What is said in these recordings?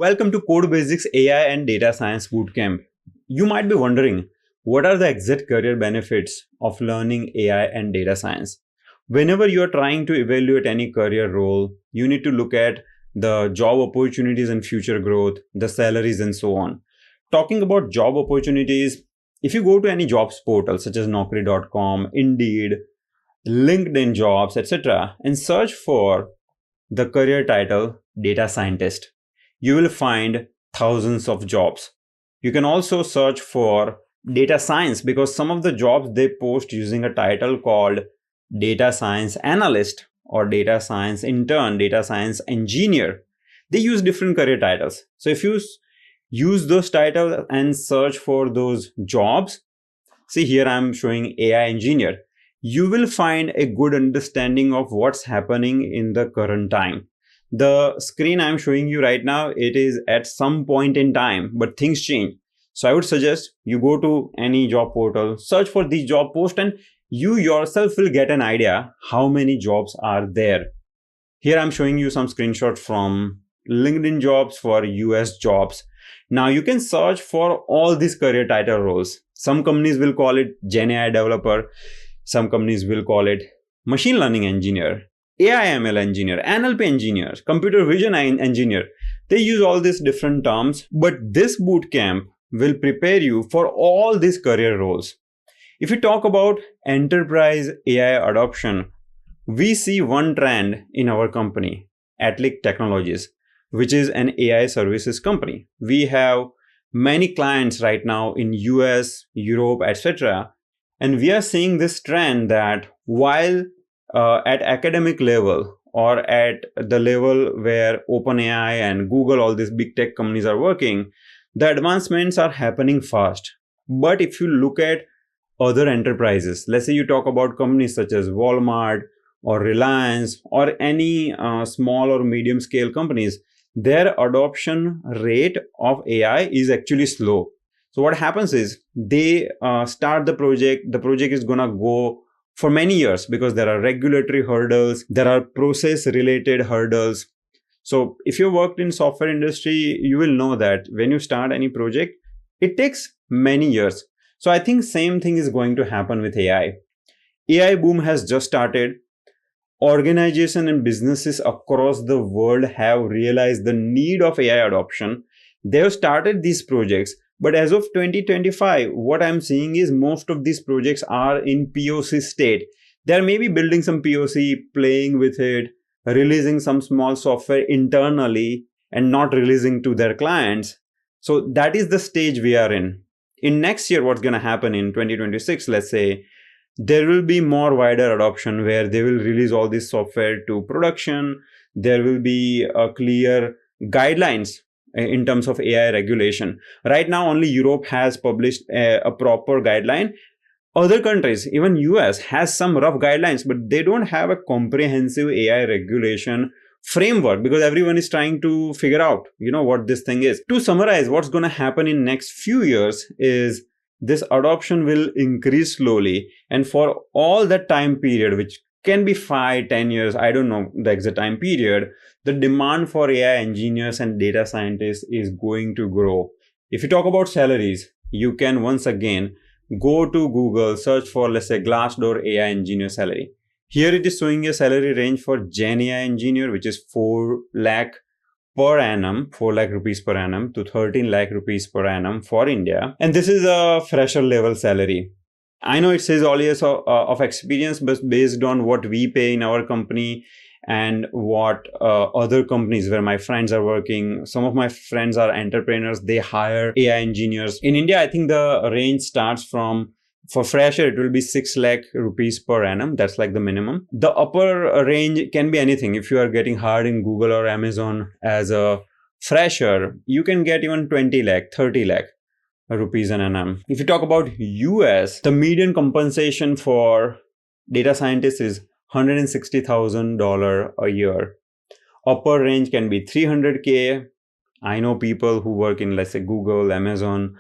Welcome to Code Basics AI and Data Science Bootcamp. You might be wondering, what are the exact career benefits of learning AI and data science? Whenever you are trying to evaluate any career role, you need to look at the job opportunities and future growth, the salaries, and so on. Talking about job opportunities, if you go to any jobs portal such as Naukri.com, Indeed, LinkedIn Jobs, etc., and search for the career title data scientist, you will find thousands of jobs. You can also search for data science because some of the jobs they post using a title called data science analyst or data science intern, data science engineer. They use different career titles. So if you use those titles and search for those jobs, see here I'm showing AI engineer, you will find a good understanding of what's happening in the current time. The screen I'm showing you right now, it is at some point in time, but things change. So I would suggest you go to any job portal, search for the job post, and you yourself will get an idea how many jobs are there. Here I'm showing you some screenshots from LinkedIn Jobs for US jobs. Now you can search for all these career title roles. Some companies will call it Gen AI developer. Some companies will call it machine learning engineer, AI ML engineer, NLP engineer, computer vision engineer. They use all these different terms, but this bootcamp will prepare you for all these career roles. If you talk about enterprise AI adoption, we see one trend in our company, Atlic Technologies, which is an AI services company. We have many clients right now in US, Europe, etc. And we are seeing this trend that while at academic level or at the level where OpenAI and Google, all these big tech companies are working, the advancements are happening fast. But if you look at other enterprises, let's say you talk about companies such as Walmart or Reliance or any small or medium scale companies, their adoption rate of AI is actually slow. So what happens is they start the project is gonna go for many years because there are regulatory hurdles, there are process related hurdles. So if you worked in software industry, you will know that when you start any project, it takes many years. So I think same thing is going to happen with AI. AI boom has just started. Organizations and businesses across the world have realized the need of AI adoption. They have started these projects, but as of 2025, what I'm seeing is most of these projects are in POC state. They're maybe building some POC, playing with it, releasing some small software internally and not releasing to their clients. So that is the stage we are in. In next year, what's going to happen in 2026, let's say, there will be more wider adoption where they will release all this software to production. There will be a clear guidelines in terms of AI regulation. Right now, only Europe has published a proper guideline. Other countries, even US, has some rough guidelines, but they don't have a comprehensive AI regulation framework because everyone is trying to figure out, what this thing is. To summarize, what's going to happen in next few years is this adoption will increase slowly, and for all that time period, which can be 5-10 years, I don't know the exact time period, the demand for AI engineers and data scientists is going to grow. If you talk about salaries, you can once again go to Google, search for, let's say, Glassdoor AI engineer salary. Here it is showing a salary range for Gen AI engineer, which is 4 lakh per annum, 4 lakh rupees per annum to 13 lakh rupees per annum for India. And this is a fresher level salary. I know it says all years of experience, but based on what we pay in our company and what other companies where my friends are working, some of my friends are entrepreneurs, they hire AI engineers. In India, I think the range starts from, for fresher, it will be 6 lakh rupees per annum. That's like the minimum. The upper range can be anything. If you are getting hired in Google or Amazon as a fresher, you can get even 20 lakh, 30 lakh rupees an annum. If you talk about US, the median compensation for data scientists is $160,000 a year. Upper range can be 300K. I know people who work in, let's say, Google, Amazon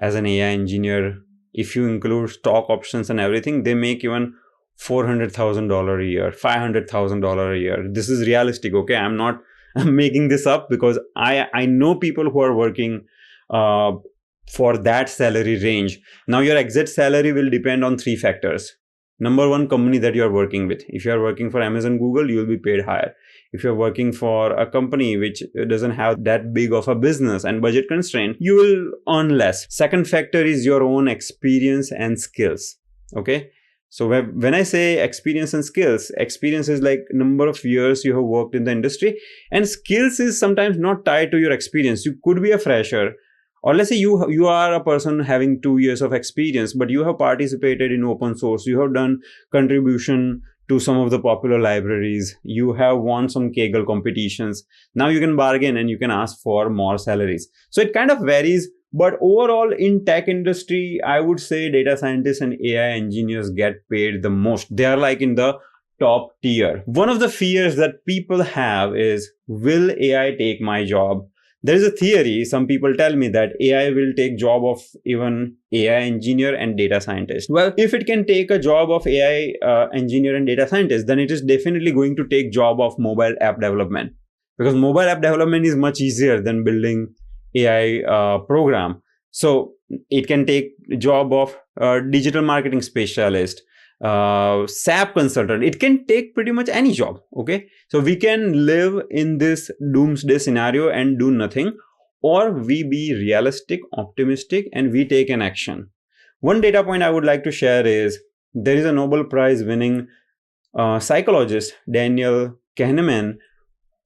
as an AI engineer. If you include stock options and everything, they make even $400,000 a year, $500,000 a year. This is realistic, okay? I'm not I'm making this up because I know people who are working for that salary range. Now your exit salary will depend on three factors. Number one, company that you are working with. If you are working for Amazon, Google, you will be paid higher. If you're working for a company which doesn't have that big of a business and budget constraint, you will earn less. Second factor is your own experience and skills. Okay. So when I say experience and skills, experience is like number of years you have worked in the industry, and skills is sometimes not tied to your experience. You could be a fresher, or let's say you are a person having 2 years of experience, but you have participated in open source, you have done contribution to some of the popular libraries, you have won some Kaggle competitions. Now you can bargain and you can ask for more salaries. So it kind of varies. But overall, in tech industry, I would say data scientists and AI engineers get paid the most. They are like in the top tier. One of the fears that people have is, will AI take my job? There is a theory, some people tell me that AI will take job of even AI engineer and data scientist. Well, if it can take a job of AI engineer and data scientist, then it is definitely going to take job of mobile app development, because mobile app development is much easier than building AI program. So it can take job of digital marketing specialist, SAP consultant. It can take pretty much any job. Okay, so we can live in this doomsday scenario and do nothing, or we be realistic, optimistic, and we take an action. One data point I would like to share is, there is a Nobel Prize winning psychologist, Daniel Kahneman,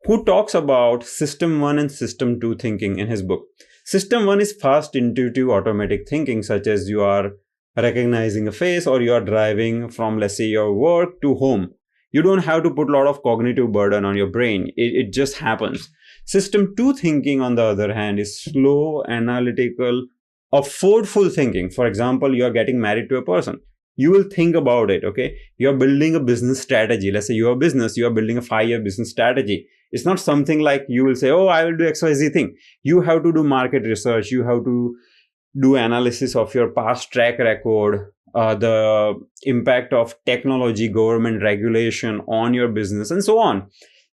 who talks about system 1 and system 2 thinking in his book. System 1 is fast, intuitive, automatic thinking, such as you are recognizing a face or you are driving from, let's say, your work to home. You don't have to put a lot of cognitive burden on your brain. It just happens. System 2 thinking, on the other hand, is slow, analytical, thoughtful thinking. For example, you are getting married to a person. You will think about it, okay? You are building a business strategy. Let's say you have a business, you are building a 5-year business strategy. It's not something like you will say, oh, I will do XYZ thing. You have to do market research. You have to do analysis of your past track record, the impact of technology, government regulation on your business, and so on.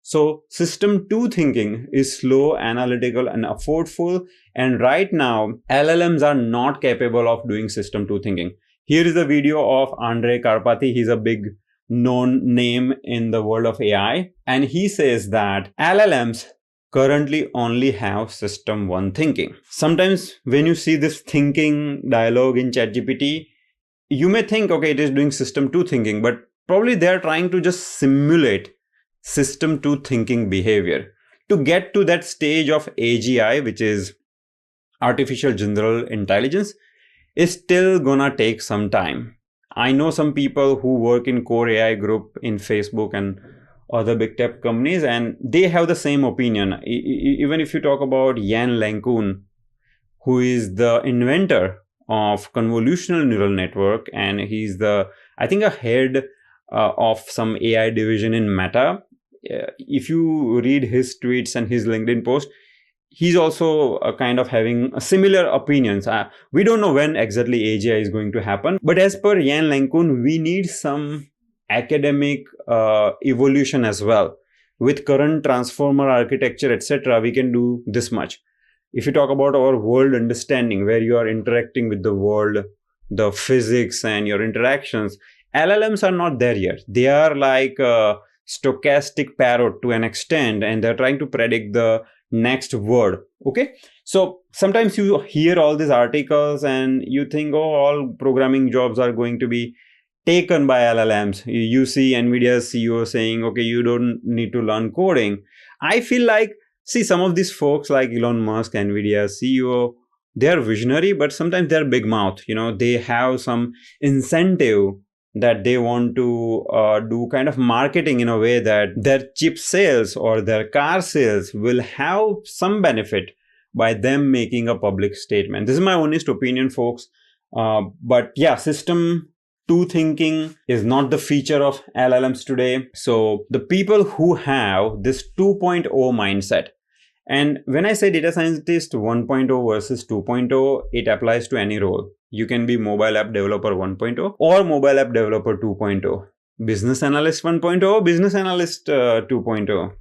So system 2 thinking is slow, analytical, and thoughtful. And right now, LLMs are not capable of doing system 2 thinking. Here is a video of Andrej Karpathy. He's a big known name in the world of AI. And he says that LLMs currently only have system 1 thinking. Sometimes when you see this thinking dialogue in ChatGPT, you may think, okay, it is doing system 2 thinking, but probably they're trying to just simulate system 2 thinking behavior. To get to that stage of AGI, which is artificial general intelligence, is still gonna take some time. I know some people who work in core AI group in Facebook and other big tech companies, and they have the same opinion. Even if you talk about Yan LeCun, who is the inventor of convolutional neural network, and he's the, I think, a head of some AI division in Meta. If you read his tweets and his LinkedIn post, he's also kind of having similar opinions. We don't know when exactly AGI is going to happen, but as per Yan LeCun, we need some academic evolution as well. With current transformer architecture, etc., we can do this much. If you talk about our world understanding, where you are interacting with the world, the physics and your interactions, LLMs are not there yet. They are like a stochastic parrot to an extent, and they're trying to predict the next word. Okay, so sometimes you hear all these articles and you think, oh, all programming jobs are going to be taken by LLMs. You see Nvidia's CEO saying, okay, you don't need to learn coding. I feel like, see, some of these folks like Elon Musk, Nvidia's CEO, they are visionary, but sometimes they're big mouth. They have some incentive that they want to do kind of marketing in a way that their chip sales or their car sales will have some benefit by them making a public statement. This is my honest opinion, folks. But yeah, system 2 thinking is not the feature of LLMs today. So the people who have this 2.0 mindset, and when I say data scientist 1.0 versus 2.0, it applies to any role. You can be mobile app developer 1.0 or mobile app developer 2.0, business analyst 1.0, business analyst 2.0.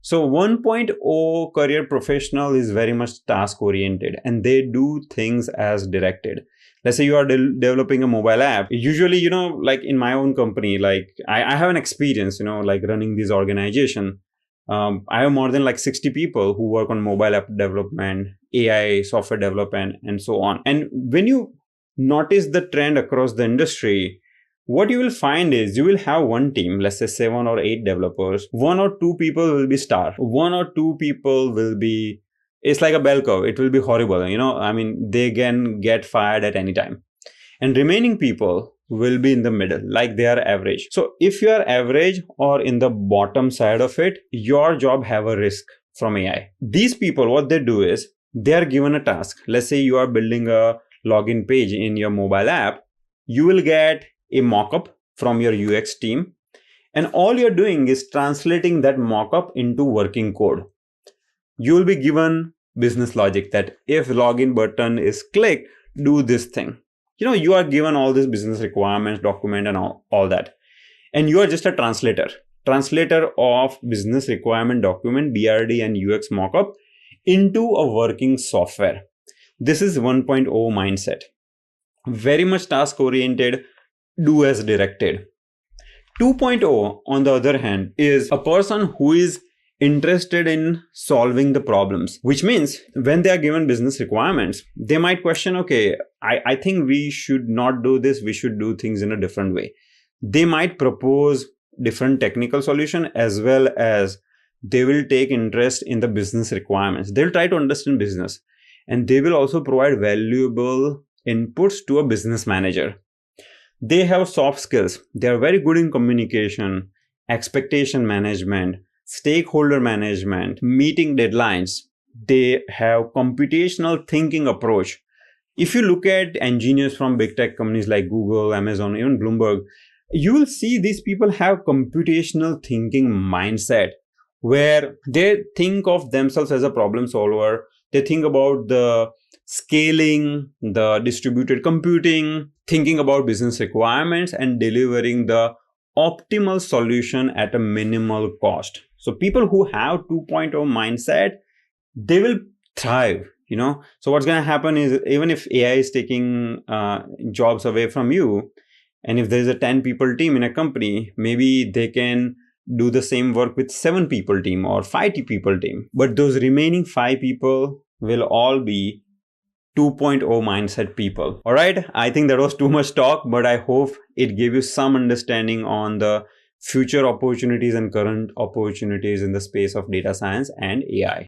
So 1.0 career professional is very much task oriented and they do things as directed. Let's say you are developing a mobile app. Usually, like in my own company, like I have an experience, like running this organization. I have more than like 60 people who work on mobile app development, AI, software development, and so on. And when you notice the trend across the industry, what you will find is you will have one team, let's say 7 or 8 developers. 1 or 2 people will be star. 1 or 2 people will be, it's like a bell curve. It will be horrible. I mean, they can get fired at any time. And remaining people will be in the middle, like they are average. So if you are average or in the bottom side of it, your job have a risk from AI. These people, what they do is they are given a task. Let's say you are building a login page in your mobile app. You will get a mockup from your UX team. And all you're doing is translating that mockup into working code. You will be given business logic that if login button is clicked, do this thing. You are given all these business requirements, document and all that. And you are just a translator of business requirement document, BRD and UX mockup into a working software. This is 1.0 mindset. Very much task oriented, do as directed. 2.0, on the other hand, is a person who is interested in solving the problems, which means when they are given business requirements, they might question, okay, I think we should not do this. We should do things in a different way. They might propose different technical solution as well as they will take interest in the business requirements. They'll try to understand business and they will also provide valuable inputs to a business manager. They have soft skills. They are very good in communication, expectation management, stakeholder management, meeting deadlines. They have computational thinking approach. If you look at engineers from big tech companies like Google, Amazon, even Bloomberg, you will see these people have computational thinking mindset where they think of themselves as a problem solver. They think about the scaling, the distributed computing, thinking about business requirements and delivering the optimal solution at a minimal cost. So people who have 2.0 mindset, they will thrive. So what's going to happen is even if AI is taking jobs away from you, and if there's a 10 people team in a company, maybe they can do the same work with 7 people team or 5 people team. But those remaining 5 people will all be 2.0 mindset people. All right. I think that was too much talk, but I hope it gave you some understanding on the future opportunities and current opportunities in the space of data science and AI.